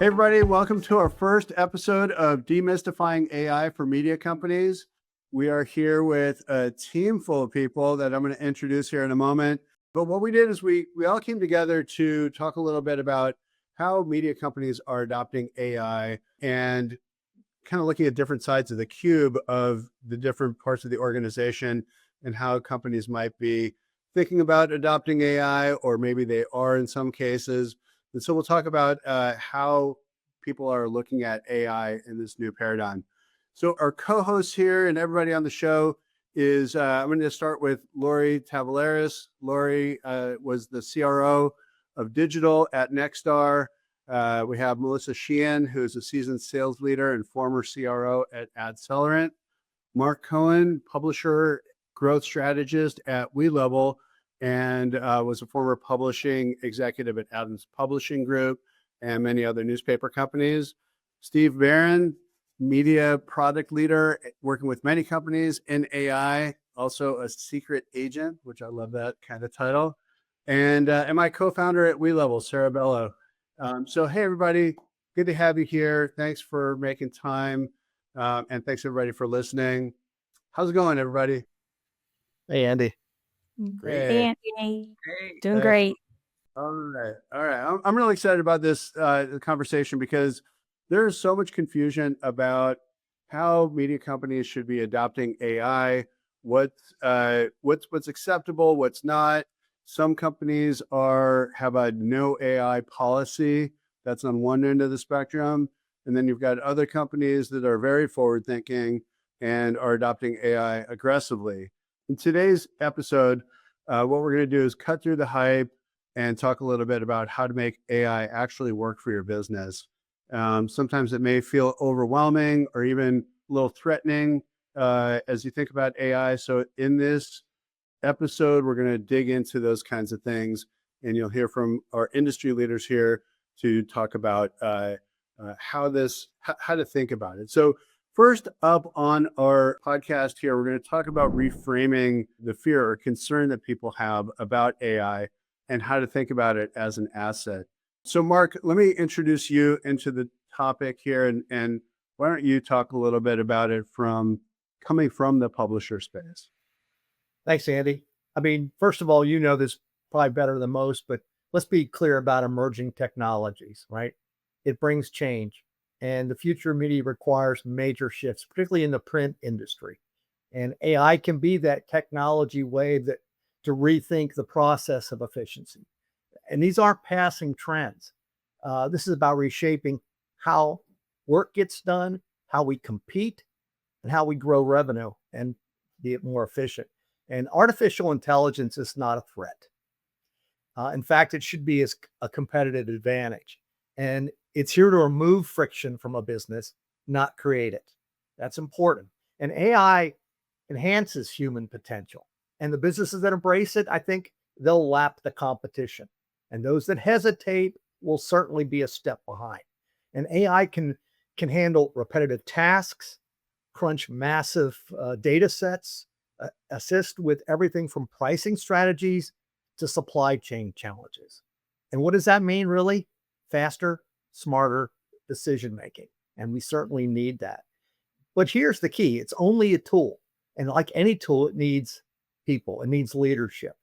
Hey, everybody, welcome to our first episode of Demystifying AI for media companies. We are here with a team full of people that I'm going to introduce here in a moment. But what we did is we all came together to talk a little bit about how media companies are adopting AI and kind of looking at different sides of the cube of the different parts of the organization and how companies might be thinking about adopting AI, or maybe they are in some cases. And so we'll talk about how people are looking at AI in this new paradigm. So our co-host here and everybody on the show is, I'm going to start with Lori Tavaleris. Lori was the CRO of digital at Nexstar. We have Melissa Sheehan, who's a seasoned sales leader and former CRO at Adcelerant. Mark Cohen, publisher, growth strategist at WeLevel, and was a former publishing executive at Adams Publishing Group and many other newspaper companies. Steve Barron, media product leader, working with many companies in AI, also a secret agent, which I love that kind of title. And my co-founder at WeLevel, Sarah Bello. So, hey, everybody, good to have you here. Thanks for making time. And thanks, everybody, for listening. How's it going, everybody? Hey, Andy. Great. Hey, Andy. Doing great. All right. I'm really excited about this conversation because there is so much confusion about how media companies should be adopting AI, what's acceptable, what's not. Some companies have a no AI policy. That's on one end of the spectrum. And then you've got other companies that are very forward thinking and are adopting AI aggressively. In today's episode, what we're going to do is cut through the hype and talk a little bit about how to make AI actually work for your business. Sometimes it may feel overwhelming or even a little threatening as you think about AI. So in this episode, we're going to dig into those kinds of things, and you'll hear from our industry leaders here to talk about how to think about it. So first up on our podcast here, we're going to talk about reframing the fear or concern that people have about AI and how to think about it as an asset. So Mark, let me introduce you into the topic here, and why don't you talk a little bit about it coming from the publisher space? Thanks, Andy. I mean, first of all, you know this probably better than most, but let's be clear about emerging technologies, right? It brings change, and the future of media requires major shifts, particularly in the print industry. And AI can be that technology wave to rethink the process of efficiency. And these aren't passing trends. This is about reshaping how work gets done, how we compete, and how we grow revenue and be more efficient. And artificial intelligence is not a threat. In fact, it should be a competitive advantage. And it's here to remove friction from a business, not create it. That's important. And AI enhances human potential. And the businesses that embrace it, I think they'll lap the competition. And those that hesitate will certainly be a step behind. And AI can handle repetitive tasks, crunch massive data sets, assist with everything from pricing strategies to supply chain challenges. And what does that mean, really? Faster, smarter decision-making. And we certainly need that. But here's the key. It's only a tool. And like any tool, it needs people. It needs leadership.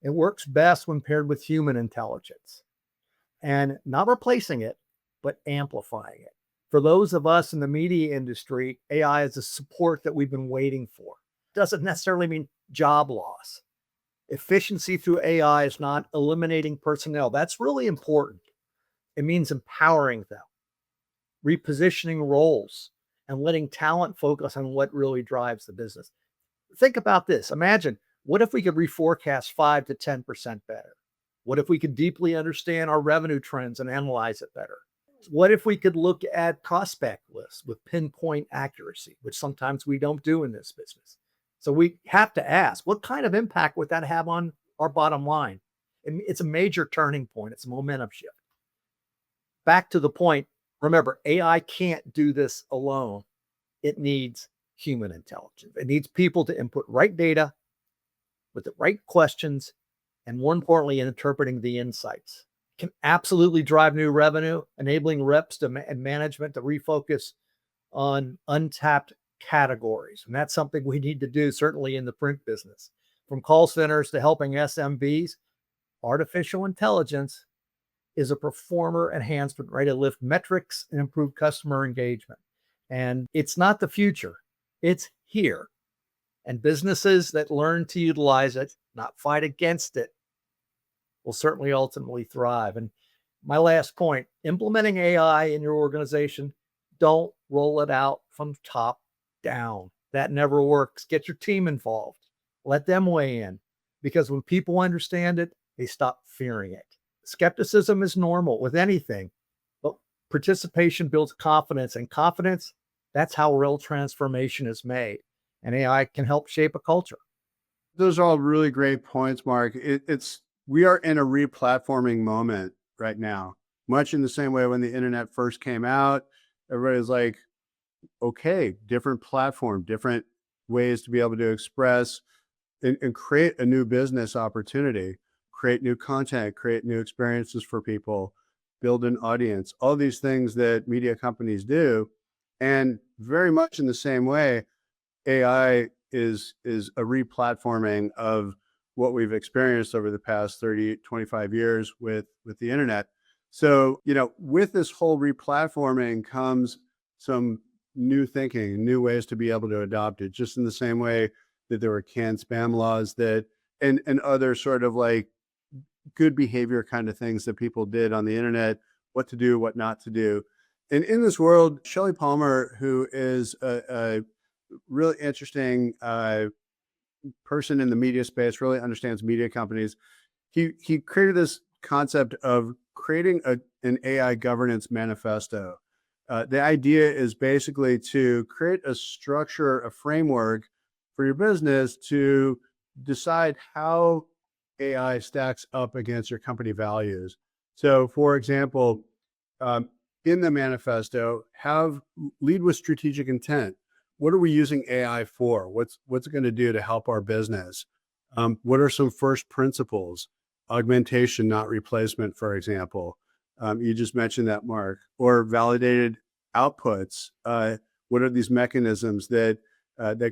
It works best when paired with human intelligence. And not replacing it, but amplifying it. For those of us in the media industry, AI is a support that we've been waiting for. Doesn't necessarily mean job loss. Efficiency through AI is not eliminating personnel. That's really important. It means empowering them, repositioning roles, and letting talent focus on what really drives the business. Think about this. Imagine, what if we could reforecast 5 to 10% better? What if we could deeply understand our revenue trends and analyze it better? What if we could look at prospect lists with pinpoint accuracy, which sometimes we don't do in this business? So we have to ask, what kind of impact would that have on our bottom line? It's a major turning point. It's a momentum shift. Back to the point, remember, AI can't do this alone. It needs human intelligence. It needs people to input right data with the right questions, and more importantly, in interpreting the insights. can absolutely drive new revenue, enabling reps and management to refocus on untapped categories. And that's something we need to do, certainly in the print business. From call centers to helping SMBs, artificial intelligence is a performer enhancement, right? To lift metrics and improve customer engagement. And it's not the future, it's here. And businesses that learn to utilize it, not fight against it, will certainly ultimately thrive. And my last point, implementing AI in your organization, don't roll it out from top down. That never works. Get your team involved. Let them weigh in, because when people understand it, they stop fearing it. Skepticism is normal with anything, but participation builds confidence, and confidence, that's how real transformation is made. And AI can help shape a culture. Those are all really great points, Mark. We are in a replatforming moment right now, much in the same way when the internet first came out. Everybody's like, okay, different platform, different ways to be able to express and create a new business opportunity, create new content, create new experiences for people, build an audience, all these things that media companies do. And very much in the same way, AI is a replatforming of what we've experienced over the past 30, 25 years with the internet. So, with this whole replatforming comes some new thinking, new ways to be able to adopt it, just in the same way that there were canned spam laws and other sort of like good behavior kind of things that people did on the internet, what to do, what not to do. And in this world, Shelley Palmer, who is a really interesting person in the media space, really understands media companies. He created this concept of creating an AI governance manifesto. The idea is basically to create a structure, a framework for your business to decide how AI stacks up against your company values. So, for example, in the manifesto, lead with strategic intent. What are we using AI for? What's it going to do to help our business? What are some first principles? Augmentation, not replacement, for example. You just mentioned that, Mark. Or validated outputs. What are these mechanisms that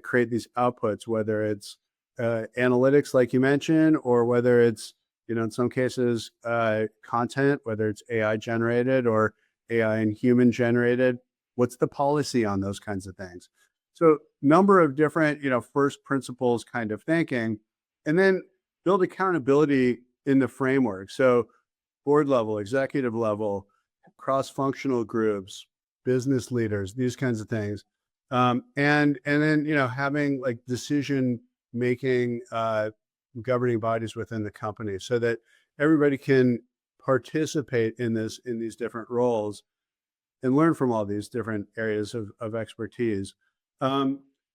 create these outputs? Whether it's analytics, like you mentioned, or whether it's in some cases content, whether it's AI generated or AI and human generated. What's the policy on those kinds of things? So number of different, first principles kind of thinking, and then build accountability in the framework. So board level, executive level, cross-functional groups, business leaders, these kinds of things. And then, having like decision-making governing bodies within the company so that everybody can participate in these different roles and learn from all these different areas of expertise.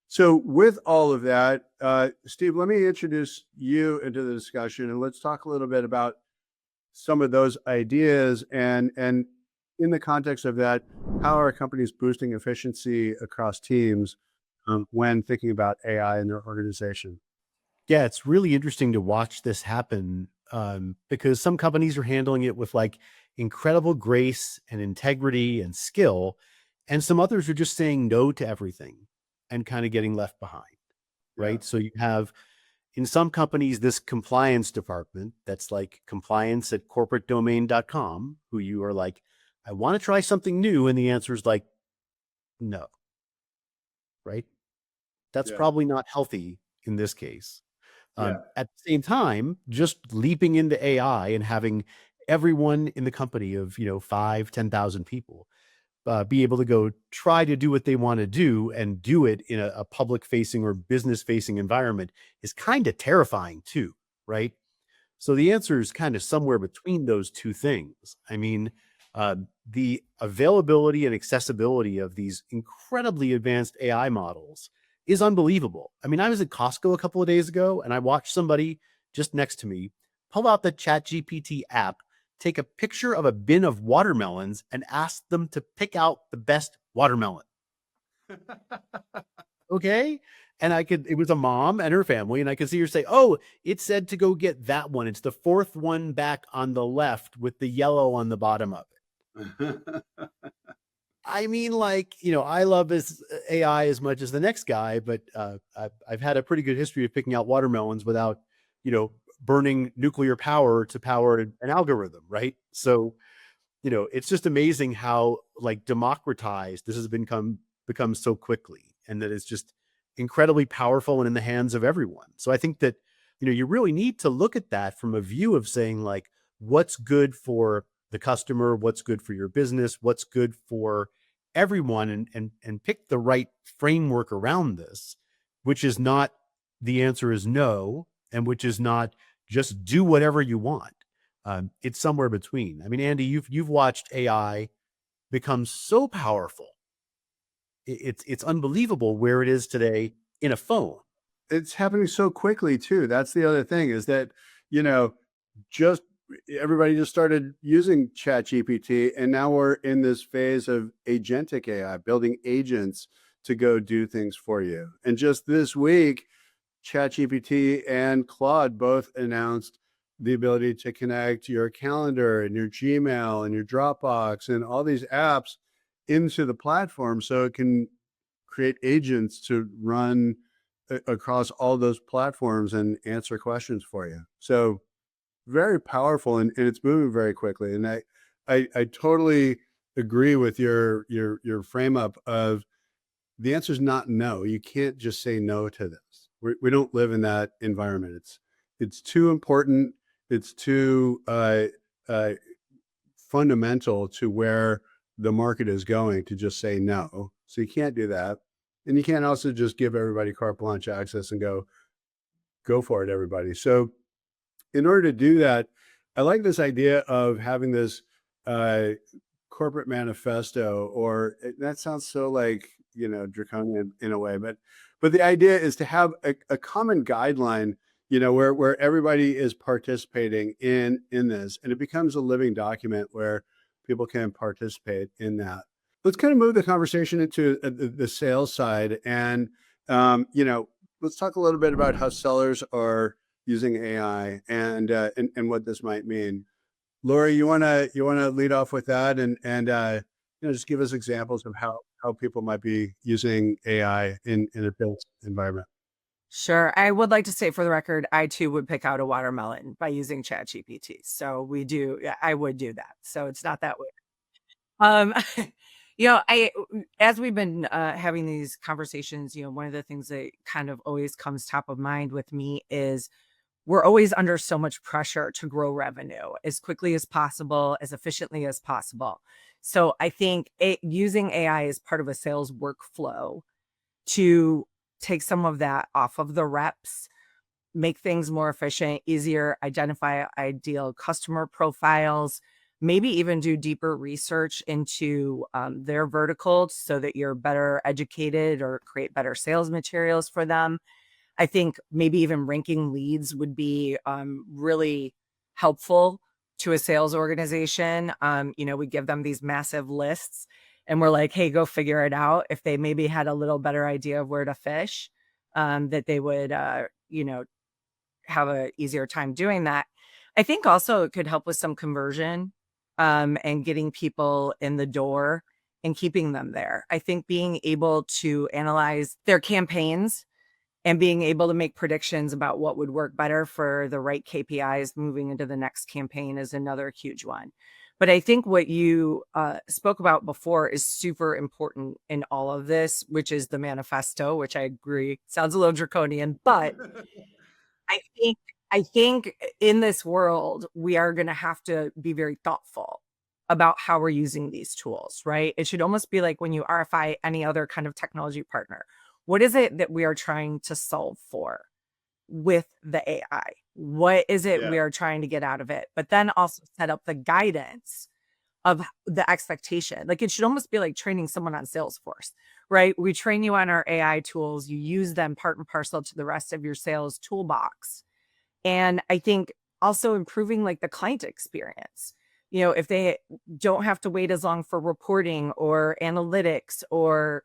So with all of that, Steve, let me introduce you into the discussion, and let's talk a little bit about some of those ideas and in the context of that, how are companies boosting efficiency across teams when thinking about AI in their organization? Yeah, it's really interesting to watch this happen because some companies are handling it with like incredible grace and integrity and skill, and some others are just saying no to everything and kind of getting left behind, right? Yeah. So you have in some companies this compliance department that's like compliance at corporatedomain.com, who you are like, I want to try something new, and the answer is like, no, right? That's probably not healthy in this case. At the same time, just leaping into AI and having everyone in the company of 5,000-10,000 people be able to go try to do what they want to do and do it in a public facing or business facing environment is kind of terrifying too, right? So the answer is kind of somewhere between those two things. I mean, the availability and accessibility of these incredibly advanced AI models is unbelievable. I mean, I was at Costco a couple of days ago and I watched somebody just next to me pull out the ChatGPT app, take a picture of a bin of watermelons and ask them to pick out the best watermelon. Okay. And it was a mom and her family. And I could see her say, oh, it said to go get that one. It's the fourth one back on the left with the yellow on the bottom of it. I mean, like, I love AI as much as the next guy, but I've had a pretty good history of picking out watermelons without, burning nuclear power to power an algorithm, right? So, it's just amazing how like democratized this has become so quickly, and that it's just incredibly powerful and in the hands of everyone. So I think that, you really need to look at that from a view of saying like, what's good for the customer, what's good for your business, what's good for everyone, and pick the right framework around this, which is not the answer is no, and which is not just do whatever you want. It's somewhere between. I mean, Andy, you've watched AI become so powerful. It's unbelievable where it is today in a phone. It's happening so quickly too. That's the other thing, is that, just everybody just started using ChatGPT, and now we're in this phase of agentic AI, building agents to go do things for you. And just this week, ChatGPT and Claude both announced the ability to connect your calendar and your Gmail and your Dropbox and all these apps into the platform, so it can create agents to run across all those platforms and answer questions for you. So very powerful, and it's moving very quickly. And I totally agree with your frame up of the answer is not no. You can't just say no to this. We don't live in that environment. It's too important. It's too fundamental to where the market is going to just say no. So you can't do that. And you can't also just give everybody carte blanche access and go for it, everybody. So in order to do that, I like this idea of having this corporate manifesto, or that sounds so like, draconian in a way, but the idea is to have a common guideline, where everybody is participating in this, and it becomes a living document where people can participate in that. Let's kind of move the conversation into the sales side, and let's talk a little bit about how sellers are using AI and what this might mean. Lori, you wanna lead off with that, and just give us examples of how people might be using AI in a built environment. Sure. I would like to say, for the record, I too would pick out a watermelon by using ChatGPT. So I would do that. So it's not that weird. As we've been having these conversations, one of the things that kind of always comes top of mind with me is we're always under so much pressure to grow revenue as quickly as possible, as efficiently as possible. So I think using AI as part of a sales workflow to take some of that off of the reps, make things more efficient, easier, identify ideal customer profiles, maybe even do deeper research into their verticals so that you're better educated or create better sales materials for them. I think maybe even ranking leads would be really helpful to a sales organization. We give them these massive lists and we're like, hey, go figure it out. If they maybe had a little better idea of where to fish, that they would, have an easier time doing that. I think also it could help with some conversion and getting people in the door and keeping them there. I think being able to analyze their campaigns and being able to make predictions about what would work better for the right KPIs moving into the next campaign is another huge one. But I think what you spoke about before is super important in all of this, which is the manifesto, which I agree sounds a little draconian, but I think in this world, we are going to have to be very thoughtful about how we're using these tools, right? It should almost be like when you RFI any other kind of technology partner. What is it that we are trying to solve for with the AI? What is it we are trying to get out of it? But then also set up the guidance of the expectation. Like it should almost be like training someone on Salesforce, right? We train you on our AI tools. You use them part and parcel to the rest of your sales toolbox. And I think also improving like the client experience. If they don't have to wait as long for reporting or analytics or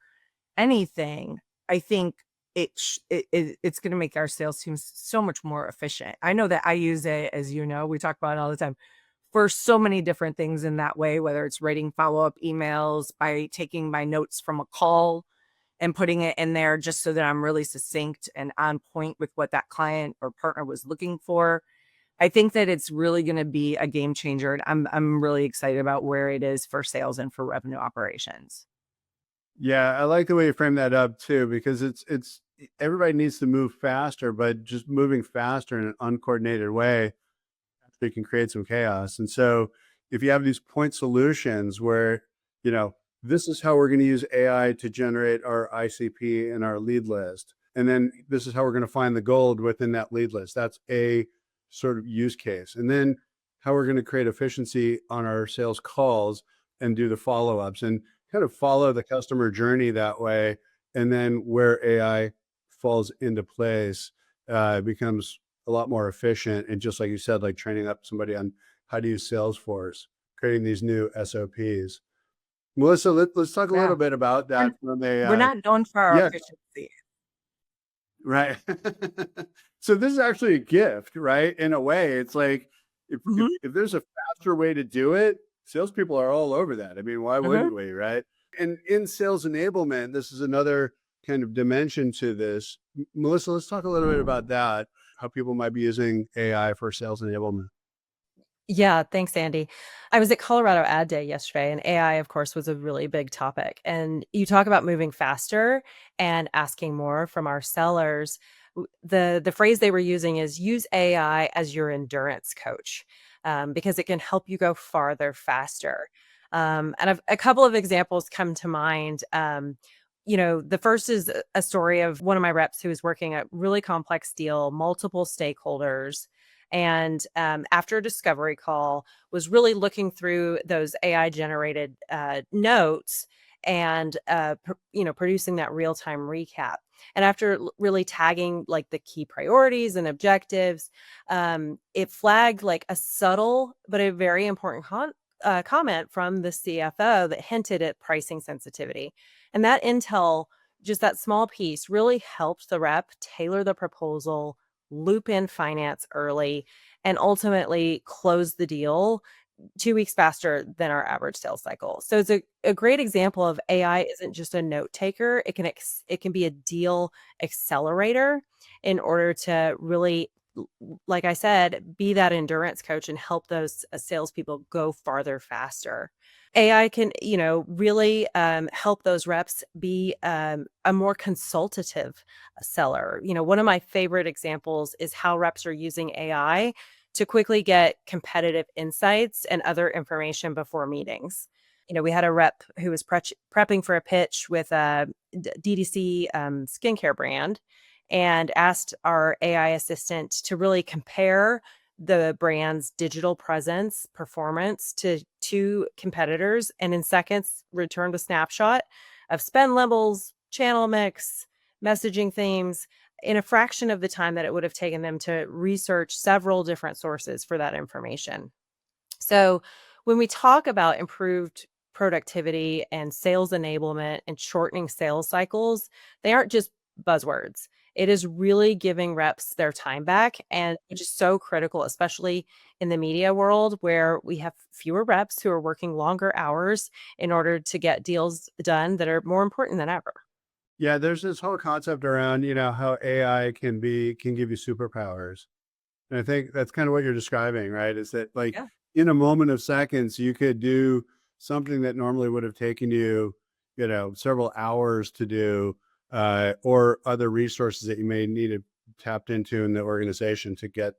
anything, I think it's going to make our sales teams so much more efficient. I know that I use it, as you know, we talk about it all the time, for so many different things in that way, whether it's writing follow-up emails, by taking my notes from a call and putting it in there just so that I'm really succinct and on point with what that client or partner was looking for. I think that it's really going to be a game changer. And I'm really excited about where it is for sales and for revenue operations. Yeah, I like the way you frame that up too, because it's everybody needs to move faster, but just moving faster in an uncoordinated way actually can create some chaos. And so if you have these point solutions where, this is how we're going to use AI to generate our ICP and our lead list, and then this is how we're going to find the gold within that lead list. That's a sort of use case. And then how we're going to create efficiency on our sales calls and do the follow-ups and kind of follow the customer journey that way. And then where AI falls into place becomes a lot more efficient. And just like you said, like training up somebody on how to use Salesforce, creating these new SOPs. Melissa, let's talk a little bit about that. We're not known for our efficiency. Right. So this is actually a gift, right? In a way, it's like if there's a faster way to do it, salespeople are all over that. I mean, why wouldn't we, right? And in sales enablement, this is another kind of dimension to this. Melissa, let's talk a little bit about that, how people might be using AI for sales enablement. Yeah, thanks, Andy. I was at Colorado Ad Day yesterday, and AI, of course, was a really big topic. And you talk about moving faster and asking more from our sellers. The phrase they were using is use AI as your endurance coach, because it can help you go farther faster. And a couple of examples come to mind. The first is a story of one of my reps who was working a really complex deal, multiple stakeholders. And after a discovery call, was really looking through those AI generated notes and producing that real time recap. And after really tagging like the key priorities and objectives, it flagged like a subtle but a very important comment from the CFO that hinted at pricing sensitivity. And that intel, just that small piece, really helped the rep tailor the proposal, loop in finance early, and ultimately close the deal 2 weeks faster than our average sales cycle. So it's a great example of AI isn't just a note taker. It can be a deal accelerator in order to really, like I said, be that endurance coach and help those salespeople go farther faster. AI can, really help those reps be a more consultative seller. One of my favorite examples is how reps are using AI to quickly get competitive insights and other information before meetings. We had a rep who was prepping for a pitch with a DTC skincare brand and asked our AI assistant to really compare the brand's digital presence performance to two competitors, and in seconds returned a snapshot of spend levels, channel mix, messaging themes in a fraction of the time that it would have taken them to research several different sources for that information. So when we talk about improved productivity and sales enablement and shortening sales cycles, they aren't just buzzwords. It is really giving reps their time back, and which is so critical, especially in the media world where we have fewer reps who are working longer hours in order to get deals done that are more important than ever. Yeah, there's this whole concept around, how AI can give you superpowers. And I think that's kind of what you're describing, right? Is that like in a moment of seconds, you could do something that normally would have taken you, several hours to do, or other resources that you may need to tapped into in the organization to get,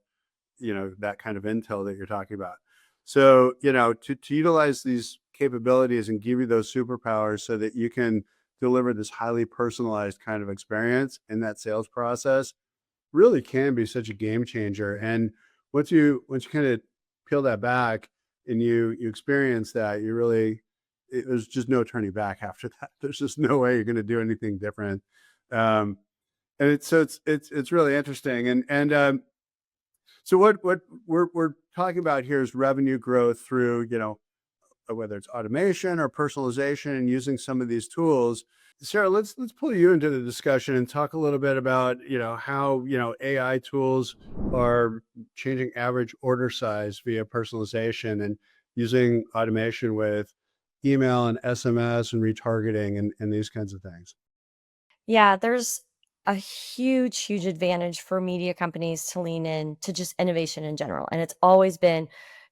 that kind of intel that you're talking about. So, to utilize these capabilities and give you those superpowers so that you can deliver this highly personalized kind of experience in that sales process really can be such a game changer. And once you kind of peel that back and you experience that, there's just no turning back after that. There's just no way you're going to do anything different. And it's really interesting. And so what we're talking about here is revenue growth through, whether it's automation or personalization and using some of these tools. Sarah, let's pull you into the discussion and talk a little bit about, how, AI tools are changing average order size via personalization and using automation with email and SMS and retargeting and these kinds of things. Yeah, there's a huge advantage for media companies to lean in to just innovation in general. And it's always been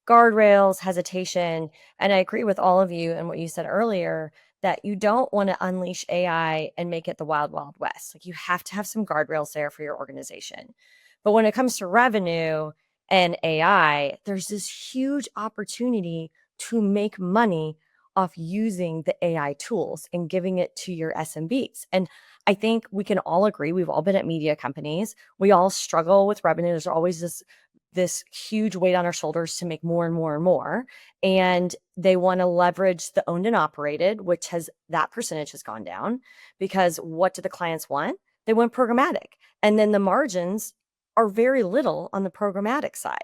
guardrails, hesitation. And I agree with all of you and what you said earlier that you don't want to unleash AI and make it the wild, wild west. Like you have to have some guardrails there for your organization. But when it comes to revenue and AI, there's this huge opportunity to make money off using the AI tools and giving it to your SMBs. And I think we can all agree, we've all been at media companies. We all struggle with revenue. There's always this huge weight on our shoulders to make more and more and more. And they want to leverage the owned and operated, which that percentage has gone down because what do the clients want? They want programmatic. And then the margins are very little on the programmatic side.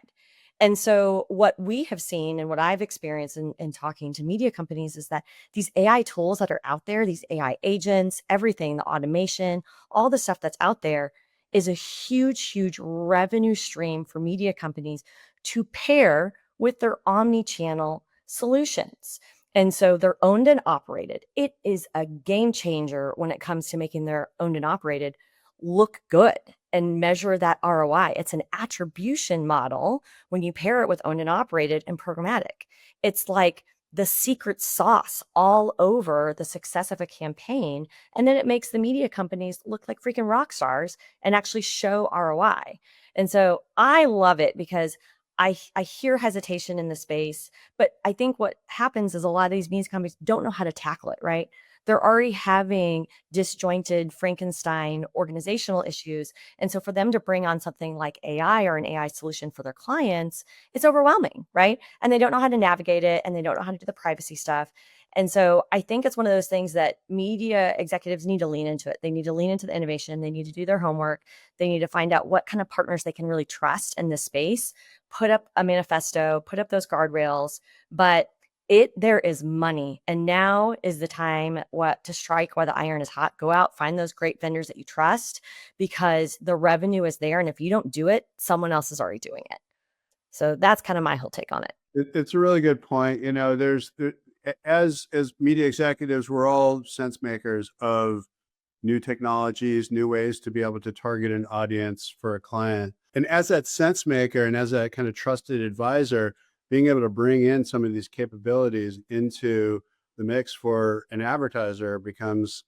And so what we have seen and what I've experienced in talking to media companies is that these AI tools that are out there, these AI agents, everything, the automation, all the stuff that's out there is a huge revenue stream for media companies to pair with their omni-channel solutions. And so they're owned and operated. It is a game changer when it comes to making their owned and operated look good and measure that ROI. It's an attribution model when you pair it with owned and operated and programmatic. It's like the secret sauce all over the success of a campaign. And then it makes the media companies look like freaking rock stars and actually show ROI. And so I love it because I hear hesitation in the space, but I think what happens is a lot of these media companies don't know how to tackle it, right? They're already having disjointed Frankenstein organizational issues. And so for them to bring on something like AI or an AI solution for their clients, it's overwhelming, right? And they don't know how to navigate it and they don't know how to do the privacy stuff. And so I think it's one of those things that media executives need to lean into it. They need to lean into the innovation. They need to do their homework. They need to find out what kind of partners they can really trust in this space, put up a manifesto, put up those guardrails, but there is money. And now is the time to strike while the iron is hot. Go out, find those great vendors that you trust because the revenue is there. And if you don't do it, someone else is already doing it. So that's kind of my whole take on it. It's a really good point. As media executives, we're all sense makers of new technologies, new ways to be able to target an audience for a client. And as that sense maker and as that kind of trusted advisor, being able to bring in some of these capabilities into the mix for an advertiser becomes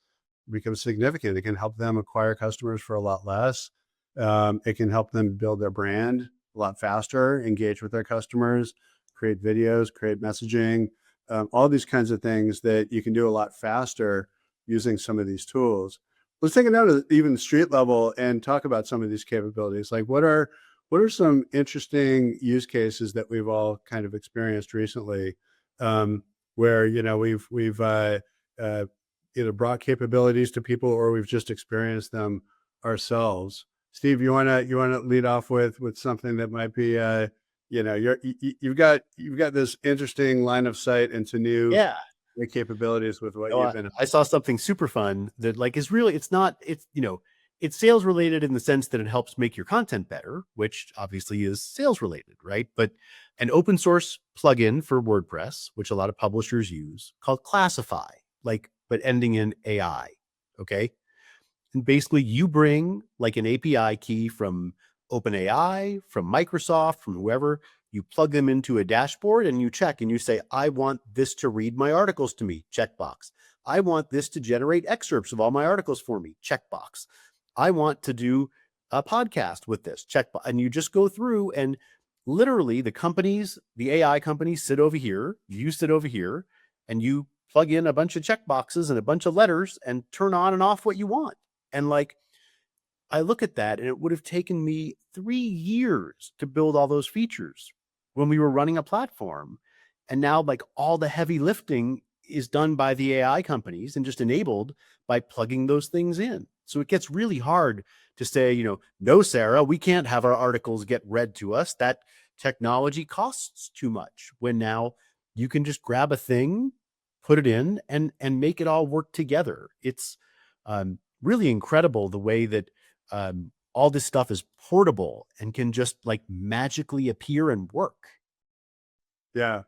significant. It can help them acquire customers for a lot less. It can help them build their brand a lot faster, engage with their customers, create videos, create messaging, all these kinds of things that you can do a lot faster using some of these tools. Let's take it down to even the street level and talk about some of these capabilities. Like what are some interesting use cases that we've all kind of experienced recently, where we've either brought capabilities to people or we've just experienced them ourselves? Steve, you want to lead off with something that might be you've got this interesting line of sight into new capabilities with what you've been. I saw something super fun that is really, it's sales related in the sense that it helps make your content better, which obviously is sales related, right? But an open source plugin for WordPress, which a lot of publishers use, called Classify, but ending in AI. Okay. And basically you bring an API key from OpenAI, from Microsoft, from whoever, you plug them into a dashboard and you check and you say, I want this to read my articles to me, checkbox. I want this to generate excerpts of all my articles for me, checkbox. I want to do a podcast with this, checkbox. And you just go through and literally the AI companies sit over here, you sit over here, and you plug in a bunch of checkboxes and a bunch of letters and turn on and off what you want. And I look at that and it would have taken me 3 years to build all those features when we were running a platform. And now all the heavy lifting is done by the AI companies and just enabled by plugging those things in. So it gets really hard to say, no, Sarah, we can't have our articles get read to us. That technology costs too much, when now you can just grab a thing, put it in, and make it all work together. It's really incredible the way that all this stuff is portable and can just like magically appear and work. Yeah,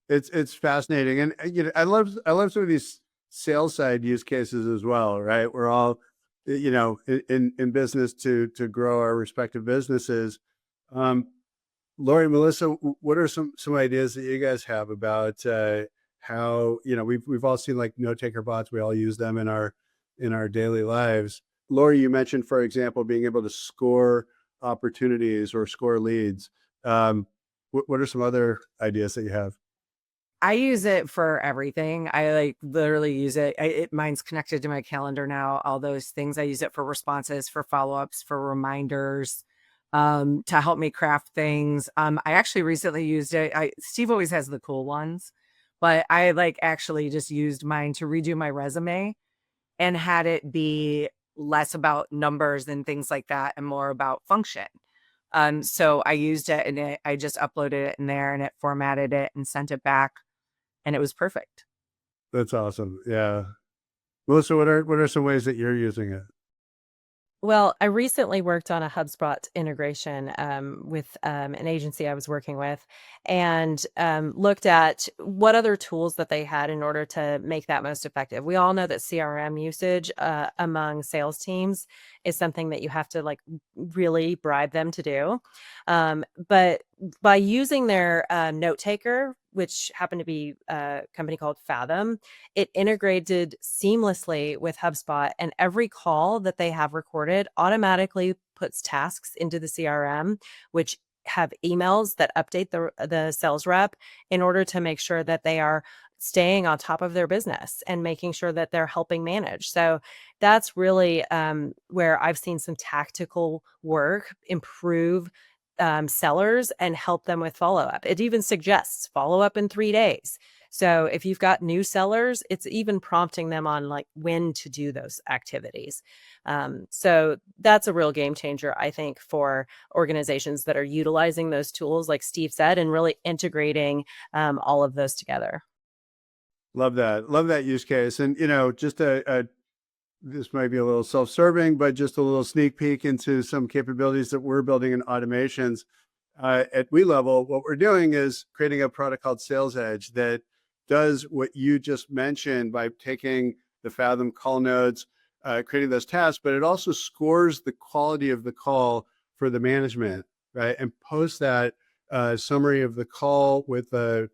it's fascinating, and I love some of these sales side use cases as well. Right, we're all in business to grow our respective businesses. Lori, Melissa, what are some ideas that you guys have about how we've all seen like note taker bots. We all use them in our daily lives. Lori, you mentioned, for example, being able to score opportunities or score leads. What are some other ideas that you have? I use it for everything. I like literally use it. Mine's connected to my calendar now. All those things. I use it for responses, for follow-ups, for reminders, to help me craft things. I actually recently used it. Steve always has the cool ones, but I like actually just used mine to redo my resume and had it be less about numbers and things like that and more about function. So I used it and I just uploaded it in there and it formatted it and sent it back and it was perfect. That's awesome. Yeah, Melissa, what are some ways that you're using it? Well, I recently worked on a HubSpot integration with an agency I was working with and looked at what other tools that they had in order to make that most effective. We all know that CRM usage among sales teams is something that you have to like really bribe them to do. But by using their note taker, which happened to be a company called Fathom, it integrated seamlessly with HubSpot, and every call that they have recorded automatically puts tasks into the CRM, which have emails that update the sales rep in order to make sure that they are staying on top of their business and making sure that they're helping manage. So that's really where I've seen some tactical work improve sellers and help them with follow up. It even suggests follow up in 3 days. So if you've got new sellers, it's even prompting them on like when to do those activities. So that's a real game changer, I think, for organizations that are utilizing those tools, like Steve said, and really integrating all of those together. Love that use case. And just this might be a little self-serving, but just a little sneak peek into some capabilities that we're building in automations. At WeLevel, what we're doing is creating a product called Sales Edge that does what you just mentioned by taking the Fathom call nodes, creating those tasks, but it also scores the quality of the call for the management, right? And posts that summary of the call with a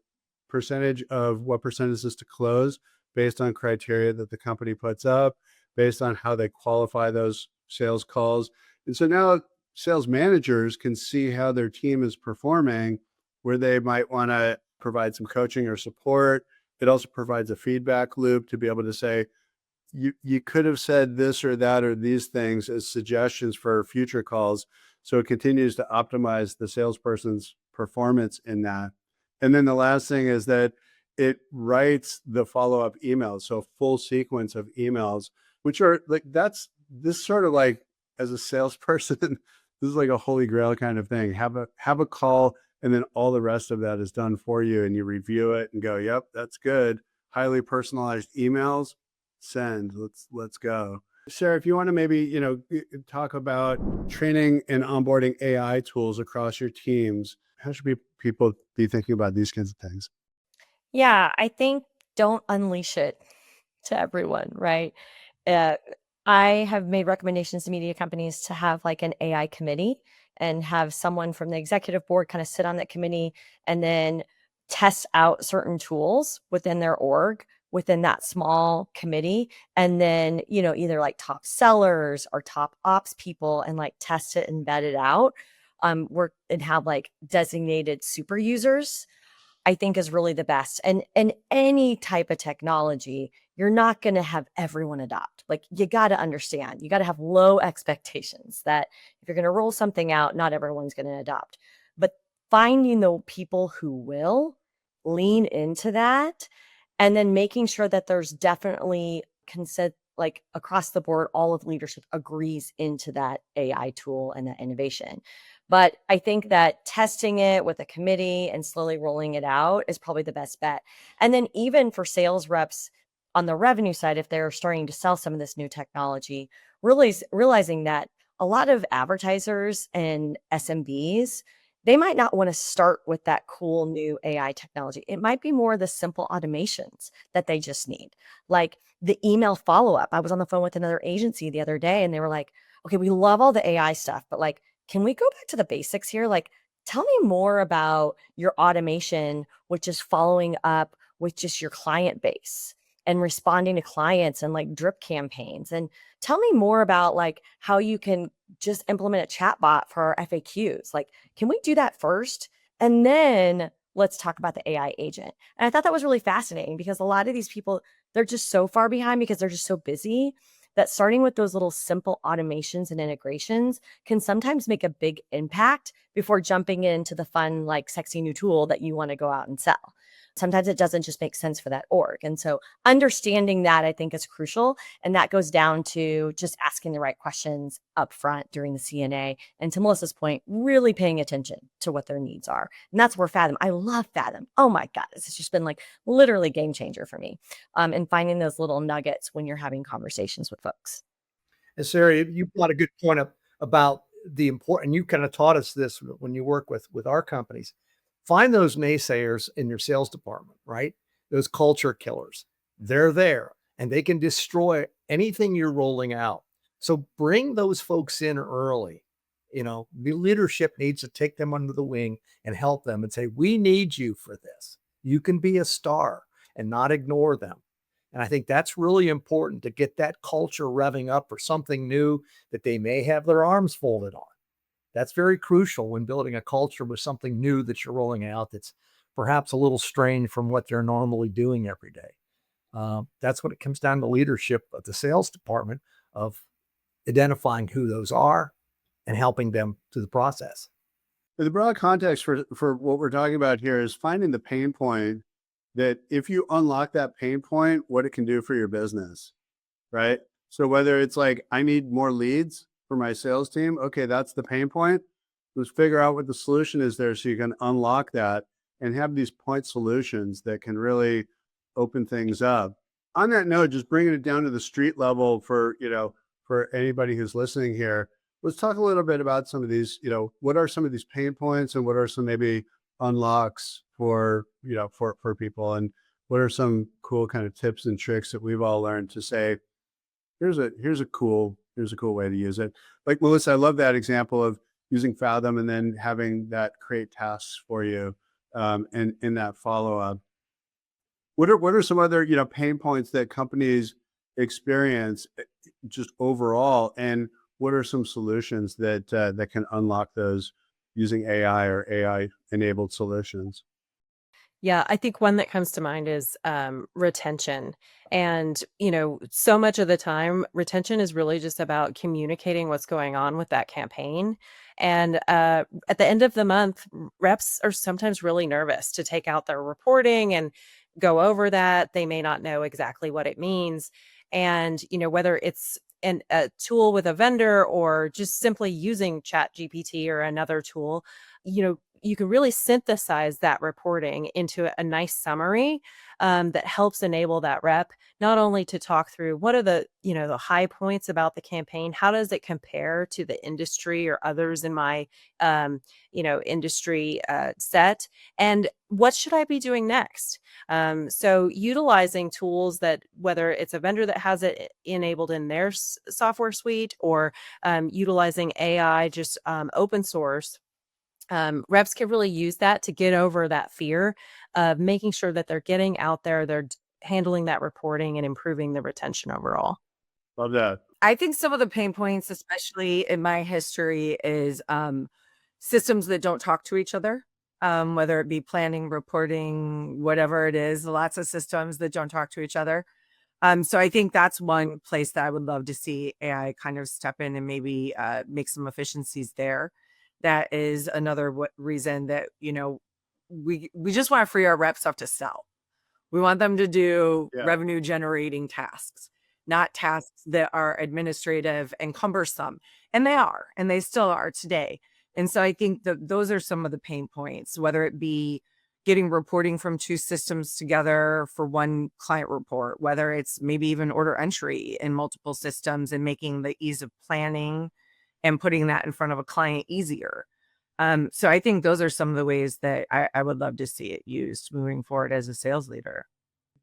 percentage of what percentage is to close based on criteria that the company puts up, based on how they qualify those sales calls. And so now sales managers can see how their team is performing, where they might want to provide some coaching or support. It also provides a feedback loop to be able to say, you could have said this or that or these things as suggestions for future calls. So it continues to optimize the salesperson's performance in that. And then the last thing is that it writes the follow-up emails, so full sequence of emails, which are like, this sort of like, as a salesperson, this is like a holy grail kind of thing. Have a call, and then all the rest of that is done for you, and you review it and go, yep, that's good. Highly personalized emails, send. Let's go. Sarah, if you want to maybe talk about training and onboarding AI tools across your teams, how should people be thinking about these kinds of things? Yeah, I think don't unleash it to everyone, right? Uh, I have made recommendations to media companies to have like an AI committee and have someone from the executive board kind of sit on that committee and then test out certain tools within their org within that small committee, and then either like top sellers or top ops people and like test it and vet it out, work and have like designated super users, I think is really the best. And any type of technology, you're not going to have everyone adopt. Like, you got to understand, you got to have low expectations that if you're going to roll something out, not everyone's going to adopt. But finding the people who will lean into that, and then making sure that there's definitely like across the board, all of leadership agrees into that AI tool and that innovation. But I think that testing it with a committee and slowly rolling it out is probably the best bet. And then even for sales reps on the revenue side, if they're starting to sell some of this new technology, really realizing that a lot of advertisers and SMBs, they might not want to start with that cool new AI technology. It might be more the simple automations that they just need, like the email follow up. I was on the phone with another agency the other day and they were like, okay, we love all the AI stuff, but like, can we go back to the basics here? Like, tell me more about your automation, which is following up with just your client base and responding to clients and like drip campaigns. And tell me more about like how you can just implement a chat bot for our FAQs. Like, can we do that first? And then let's talk about the AI agent. And I thought that was really fascinating because a lot of these people, they're just so far behind because they're just so busy that starting with those little simple automations and integrations can sometimes make a big impact before jumping into the fun, like sexy new tool that you want to go out and sell. Sometimes it doesn't just make sense for that org. And so understanding that I think is crucial. And that goes down to just asking the right questions up front during the CNA. And to Melissa's point, really paying attention to what their needs are. And that's where Fathom, I love Fathom. Oh my God, it's just been like literally game changer for me. And finding those little nuggets when you're having conversations with folks. And Sarah, you brought a good point up about the important, you kind of taught us this when you work with our companies. Find those naysayers in your sales department, right? Those culture killers. They're there and they can destroy anything you're rolling out. So bring those folks in early. You know, the leadership needs to take them under the wing and help them and say, we need you for this. You can be a star and not ignore them. And I think that's really important to get that culture revving up for something new that they may have their arms folded on. That's very crucial when building a culture with something new that you're rolling out that's perhaps a little strange from what they're normally doing every day. That's what it comes down to, leadership of the sales department, of identifying who those are and helping them through the process. The broad context for what we're talking about here is finding the pain point, that if you unlock that pain point, what it can do for your business, right? So whether it's like, I need more leads for my sales team, okay, that's the pain point. Let's figure out what the solution is there so you can unlock that and have these point solutions that can really open things up. On that note, just bringing it down to the street level for, for anybody who's listening here, let's talk a little bit about some of these, what are some of these pain points and what are some maybe unlocks for, for people, and what are some cool kind of tips and tricks that we've all learned to say, here's a cool way to use it. Like Melissa, I love that example of using Fathom and then having that create tasks for you, and in that follow-up. What are some other, pain points that companies experience just overall, and what are some solutions that that can unlock those using AI or AI enabled solutions? Yeah, I think one that comes to mind is retention. And, so much of the time, retention is really just about communicating what's going on with that campaign. And at the end of the month, reps are sometimes really nervous to take out their reporting and go over that. They may not know exactly what it means. And, whether it's a tool with a vendor or just simply using Chat GPT or another tool, you can really synthesize that reporting into a nice summary that helps enable that rep not only to talk through what are the high points about the campaign, how does it compare to the industry or others in my industry set, and what should I be doing next. So utilizing tools that, whether it's a vendor that has it enabled in their software suite or utilizing AI, just open source. Reps can really use that to get over that fear of making sure that they're getting out there, they're handling that reporting and improving the retention overall. Love that. I think some of the pain points, especially in my history, is systems that don't talk to each other, whether it be planning, reporting, whatever it is, lots of systems that don't talk to each other. So I think that's one place that I would love to see AI kind of step in and maybe make some efficiencies there. That is another reason that, we just want to free our reps up to sell. We want them to do revenue generating tasks. not tasks that are administrative and cumbersome. And they are, and they still are today. And so I think that those are some of the pain points, whether it be getting reporting from two systems together for one client report, whether it's maybe even order entry in multiple systems and making the ease of planning and putting that in front of a client easier. So I think those are some of the ways that I would love to see it used moving forward as a sales leader.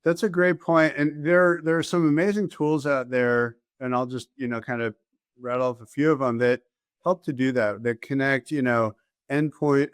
That's a great point. And there are some amazing tools out there, and I'll just, kind of rattle off a few of them that help to do that, that connect, endpoint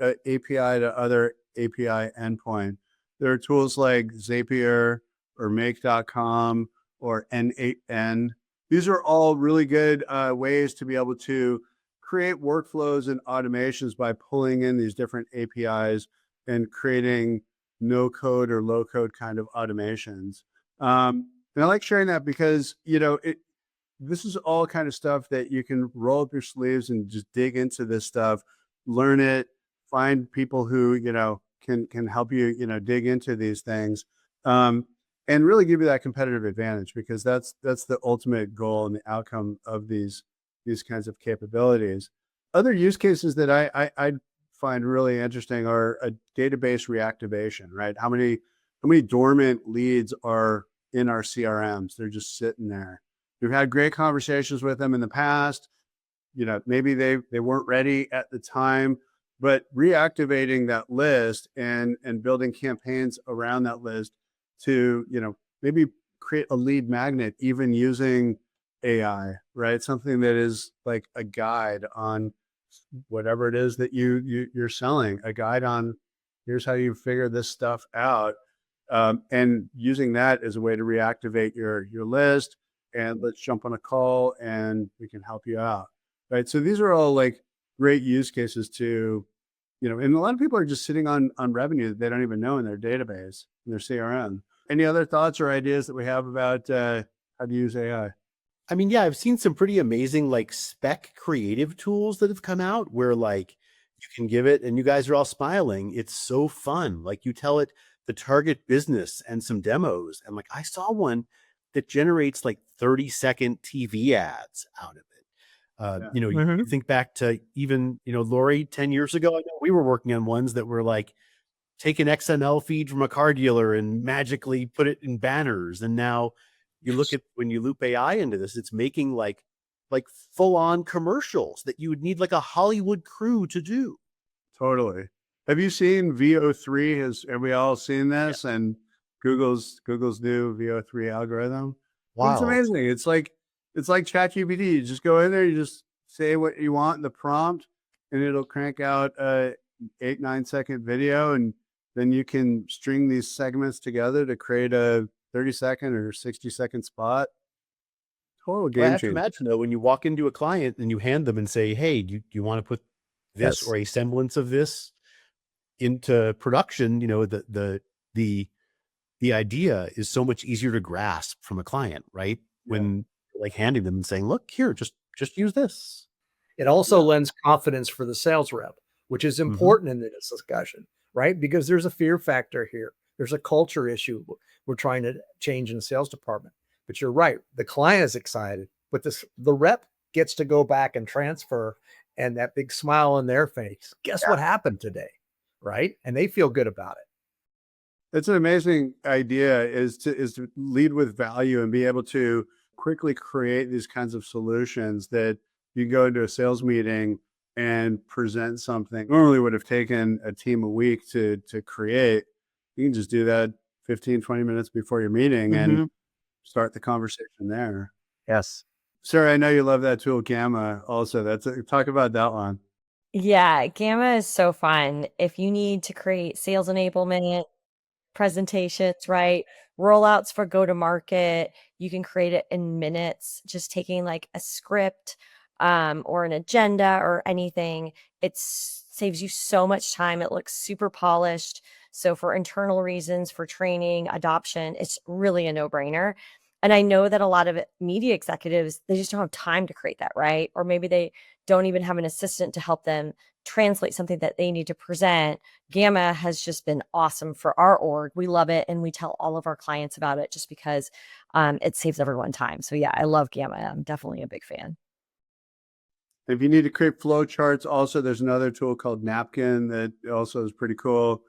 API to other API endpoint. There are tools like Zapier or Make.com or N8N. These are all really good ways to be able to create workflows and automations by pulling in these different APIs and creating no code or low code kind of automations. And I like sharing that because, this is all kind of stuff that you can roll up your sleeves and just dig into this stuff, learn it, find people who, can help you, dig into these things, and really give you that competitive advantage, because that's the ultimate goal and the outcome of these kinds of capabilities. Other use cases that I find really interesting are a database reactivation, right? How many dormant leads are in our CRMs? They're just sitting there. We've had great conversations with them in the past. Maybe they weren't ready at the time, but reactivating that list and building campaigns around that list to, maybe create a lead magnet, even using AI, right? Something that is like a guide on whatever it is that you're selling, a guide on here's how you figure this stuff out, and using that as a way to reactivate your list, and let's jump on a call and we can help you out, right? So these are all like great use cases to, and a lot of people are just sitting on revenue that they don't even know in their database, in their CRM. Any other thoughts or ideas that we have about how to use AI? I mean, yeah, I've seen some pretty amazing like spec creative tools that have come out where like you can give it, and you guys are all smiling. It's so fun. Like you tell it the target business and some demos. And like I saw one that generates like 30-second TV ads out of it. Yeah. You think back to even, Lori, 10 years ago, I know we were working on ones that were like, take an XML feed from a car dealer and magically put it in banners. And now you look at, when you loop AI into this, it's making like full on commercials that you would need like a Hollywood crew to do. Totally. Have you seen VO3? Have we all seen this? Yeah. And Google's new VO3 algorithm? Wow. It's amazing. It's like ChatGPT. You just go in there, you just say what you want in the prompt, and it'll crank out a 8-9 second video, and then you can string these segments together to create a 30-second or 60-second spot. Total game changer. I have to imagine though, when you walk into a client and you hand them and say, "Hey, do you want to put this or a semblance of this into production?" The idea is so much easier to grasp from a client, right? When like handing them and saying, "Look here, just use this." It also lends confidence for the sales rep, which is important in this discussion, right? Because there's a fear factor here. There's a culture issue we're trying to change in the sales department. But you're right. The client is excited, but the rep gets to go back and transfer, and that big smile on their face. Guess what happened today, right? And they feel good about it. It's an amazing idea, is to lead with value and be able to quickly create these kinds of solutions that you go into a sales meeting and present something normally would have taken a team a week to create. You can just do that 15, 20 minutes before your meeting and start the conversation there. Yes. Sarah, I know you love that tool, Gamma. Also, talk about that one. Yeah, Gamma is so fun. If you need to create sales enablement presentations, right? Rollouts for go to market, you can create it in minutes, just taking like a script or an agenda or anything. It saves you so much time. It looks super polished. So for internal reasons, for training, adoption, it's really a no-brainer. And I know that a lot of media executives, they just don't have time to create that, right? Or maybe they don't even have an assistant to help them translate something that they need to present, Gamma has just been awesome for our org. We love it. And we tell all of our clients about it just because it saves everyone time. So yeah, I love Gamma. I'm definitely a big fan. If you need to create flow charts, also there's another tool called Napkin that also is pretty cool.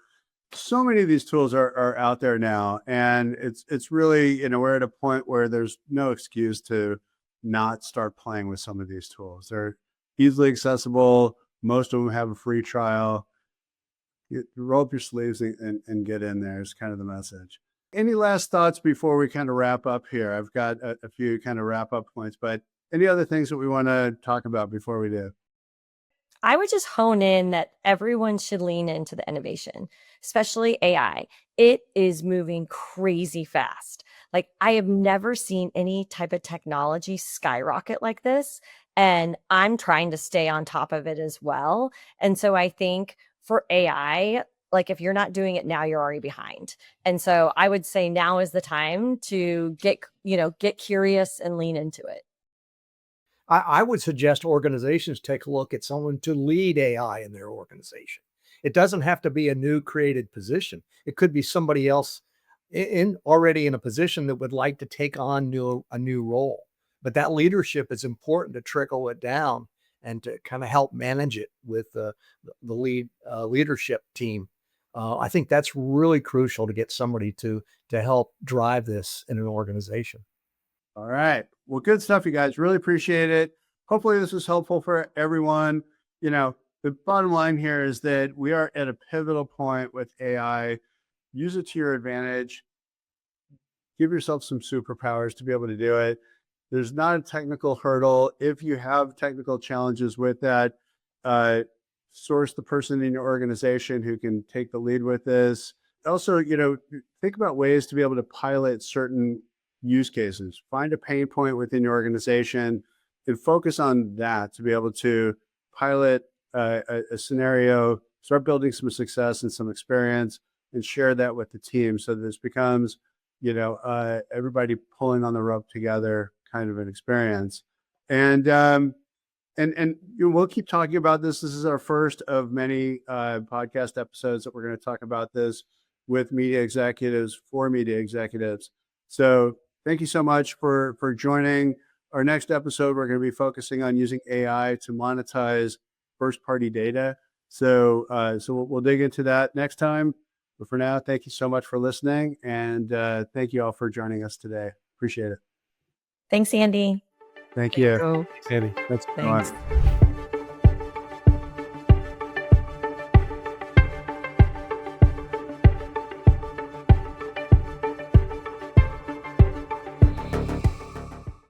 So many of these tools are out there now, and it's really, we're at a point where there's no excuse to not start playing with some of these tools. They're easily accessible. Most of them have a free trial. Roll up your sleeves and get in there is kind of the message. Any last thoughts before we kind of wrap up here? I've got a few kind of wrap up points, but any other things that we want to talk about before we do? I would just hone in that everyone should lean into the innovation, especially AI. It is moving crazy fast. Like, I have never seen any type of technology skyrocket like this. And I'm trying to stay on top of it as well. And so I think for AI, like, if you're not doing it now, you're already behind. And so I would say now is the time to get curious and lean into it. I would suggest organizations take a look at someone to lead AI in their organization. It doesn't have to be a new created position. It could be somebody else already in a position that would like to take on a new role. But that leadership is important to trickle it down and to kind of help manage it with the leadership team. I think that's really crucial to get somebody to help drive this in an organization. All right. Well, good stuff, you guys. Really appreciate it. Hopefully this was helpful for everyone. The bottom line here is that we are at a pivotal point with AI. Use it to your advantage. Give yourself some superpowers to be able to do it. There's not a technical hurdle. If you have technical challenges with that, source the person in your organization who can take the lead with this. Also, think about ways to be able to pilot certain use cases. Find a pain point within your organization and focus on that to be able to pilot a scenario, start building some success and some experience, and share that with the team so that this becomes, everybody pulling on the rope together kind of an experience. And we'll keep talking about this. This is our first of many podcast episodes that we're going to talk about this with media executives for media executives. So thank you so much for joining. Our next episode, we're going to be focusing on using AI to monetize first-party data. So we'll dig into that next time. But for now, thank you so much for listening, and thank you all for joining us today. Appreciate it. Thanks, Andy. Thank you. So, Thanks, Andy. That's thanks. fun.